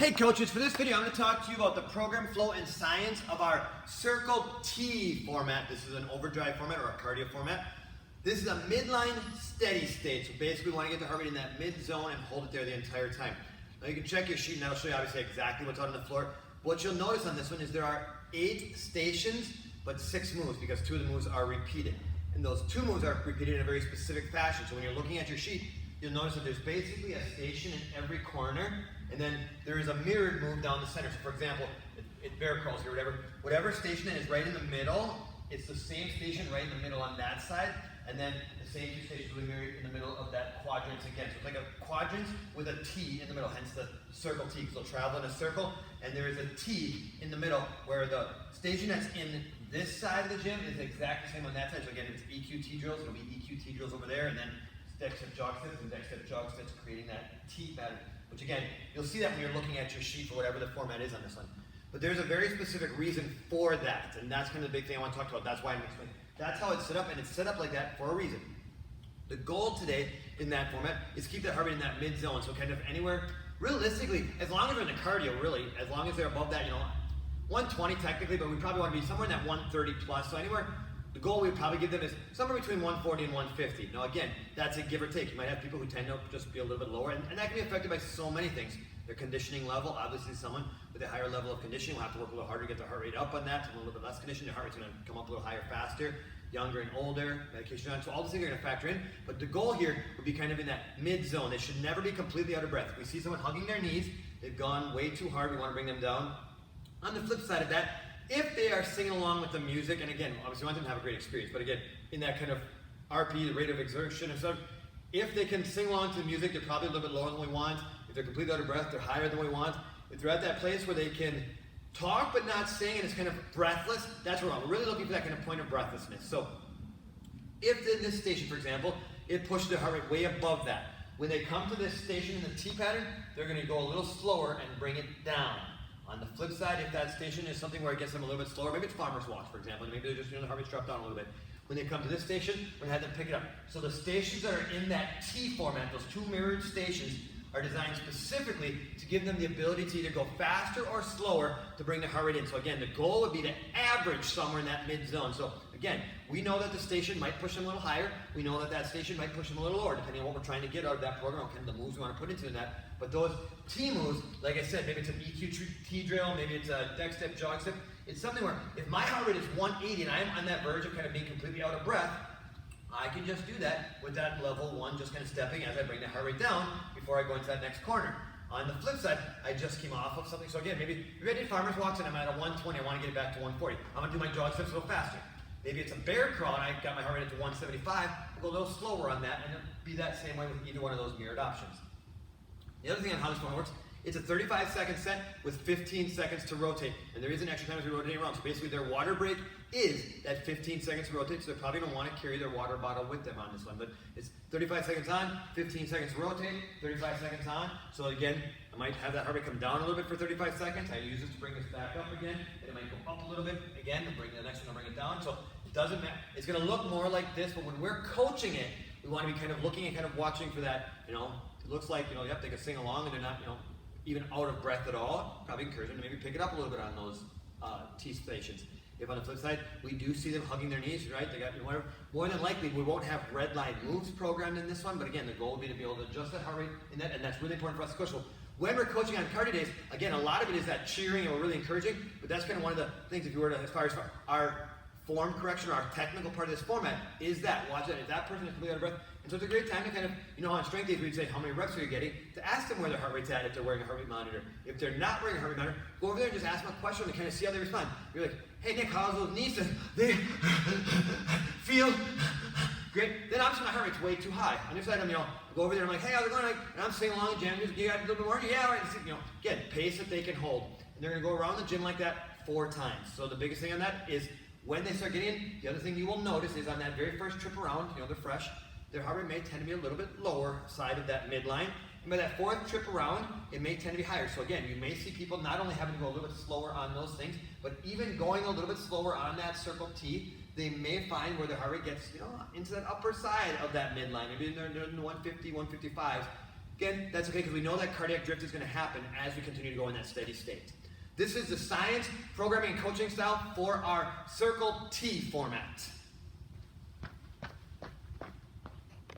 Hey coaches, for this video I'm going to talk to you about the program flow and science of our Circle T format. This is an overdrive format or a cardio format. This is a midline steady state. So basically we want to get the heart rate in that mid zone and hold it there the entire time. Now you can check your sheet and that'll show you obviously exactly what's on the floor. What you'll notice on this one is there are 8 stations but 6 moves because 2 of the moves are repeated. And those 2 moves are repeated in a very specific fashion. So when you're looking at your sheet, you'll notice that there's basically a station in every corner, and then there is a mirrored move down the center. So for example, it bear crawls here, whatever station is right in the middle, it's the same station right in the middle on that side, and then the same 2 stations will be mirrored in the middle of that quadrant again. So it's like a quadrant with a T in the middle, hence the circle T, because they'll travel in a circle, and there is a T in the middle where the station that's in this side of the gym is exactly the same on that side. So again, it's EQT drills, it'll be EQT drills over there, and then deck step jog steps and deck step jog steps, creating that T pattern. Which again, you'll see that when you're looking at your sheet for whatever the format is on this one. But there's a very specific reason for that, and that's kind of the big thing I want to talk about. That's why I'm explaining. That's how it's set up, and it's set up like that for a reason. The goal today in that format is keep that heart rate in that mid zone, so kind of anywhere, realistically, as long as they're in the cardio, really, as long as they're above that, 120 technically, but we probably want to be somewhere in that 130 plus, so anywhere. The goal we would probably give them is somewhere between 140 and 150. Now again, that's a give or take. You might have people who tend to just be a little bit lower, and that can be affected by so many things. Their conditioning level, obviously someone with a higher level of conditioning will have to work a little harder to get their heart rate up on that. Someone a little bit less conditioning, their heart rate's going to come up a little higher faster. Younger and older, medication on, so all these things are going to factor in. But the goal here would be kind of in that mid zone. They should never be completely out of breath. If we see someone hugging their knees, they've gone way too hard, we want to bring them down. On the flip side of that, if they are singing along with the music, and again, obviously we want them to have a great experience, but again, in that kind of RP, the rate of exertion and stuff, if they can sing along to the music, they're probably a little bit lower than we want. If they're completely out of breath, they're higher than we want. If they're at that place where they can talk but not sing and it's kind of breathless, that's what we're on. We're really looking for that kind of point of breathlessness. So, if in this station, for example, it pushes their heart rate way above that, when they come to this station in the T pattern, they're going to go a little slower and bring it down. On the flip side, if that station is something where it gets them a little bit slower, maybe it's farmer's walk, for example, and maybe they're just, the heart rate's dropped down a little bit. When they come to this station, we're going to have them pick it up. So the stations that are in that T format, those 2 mirrored stations, are designed specifically to give them the ability to either go faster or slower to bring the heart rate in. So again, the goal would be to average somewhere in that mid zone. So again, we know that the station might push them a little higher. We know that that station might push them a little lower, depending on what we're trying to get out of that program, kind of the moves we want to put into that. But those T moves, like I said, maybe it's an EQT drill, maybe it's a deck step, jog step. It's something where if my heart rate is 180 and I'm on that verge of kind of being completely out of breath, I can just do that with that level 1, just kind of stepping as I bring the heart rate down before I go into that next corner. On the flip side, I just came off of something. So again, maybe I did farmer's walks and I'm at a 120, I want to get it back to 140. I'm going to do my jog steps a little faster. Maybe it's a bear crawl and I got my heart rate up to 175. I'll go a little slower on that, and it'll be that same way with either one of those mirrored options. The other thing on how this one works, it's a 35-second set with 15 seconds to rotate. And there is an extra time as we rotate around. So basically their water break is that 15 seconds to rotate, so they probably don't want to carry their water bottle with them on this one. But it's 35 seconds on, 15 seconds to rotate, 35 seconds on. So again, I might have that heart rate come down a little bit for 35 seconds. I use this to bring this back up again. And it might go up a little bit again to bring the next one to bring it down. So it doesn't matter. It's going to look more like this, but when we're coaching it, we want to be kind of looking and kind of watching for that, it looks like, yep, they can sing along and they're not, even out of breath at all. Probably encourage them to maybe pick it up a little bit on those T stations. If on the flip side, we do see them hugging their knees, right? They got whatever. More than likely, we won't have red line moves programmed in this one, but again, the goal will be to be able to adjust that heart rate in that, and that's really important for us to coach. So when we're coaching on cardio days, again, a lot of it is that cheering and we're really encouraging, but that's kind of one of the things, if you were to, as far as our form correction or our technical part of this format, is that, watch that, if that person is completely out of breath. And so it's a great time to kind of, on strength days we'd say, how many reps are you getting? To ask them where their heart rate's at if they're wearing a heart rate monitor. If they're not wearing a heart rate monitor, go over there and just ask them a question and kind of see how they respond. You're like, hey Nick, how's those knees? They feel great. Then obviously my heart rate's way too high. On your side, go over there and I'm like, hey, how's it going? And I'm singing along, jam music, you got a little bit more? Yeah, all right. Again, pace that they can hold. And they're going to go around the gym like that 4 times. So the biggest thing on that is when they start getting in, the other thing you will notice is on that very first trip around, they're fresh, their heart rate may tend to be a little bit lower side of that midline. And by that 4th trip around, it may tend to be higher. So again, you may see people not only having to go a little bit slower on those things, but even going a little bit slower on that Circle T, they may find where their heart rate gets, into that upper side of that midline. Maybe they're in the 150, 155s. Again, that's okay because we know that cardiac drift is going to happen as we continue to go in that steady state. This is the science, programming, and coaching style for our Circle T format.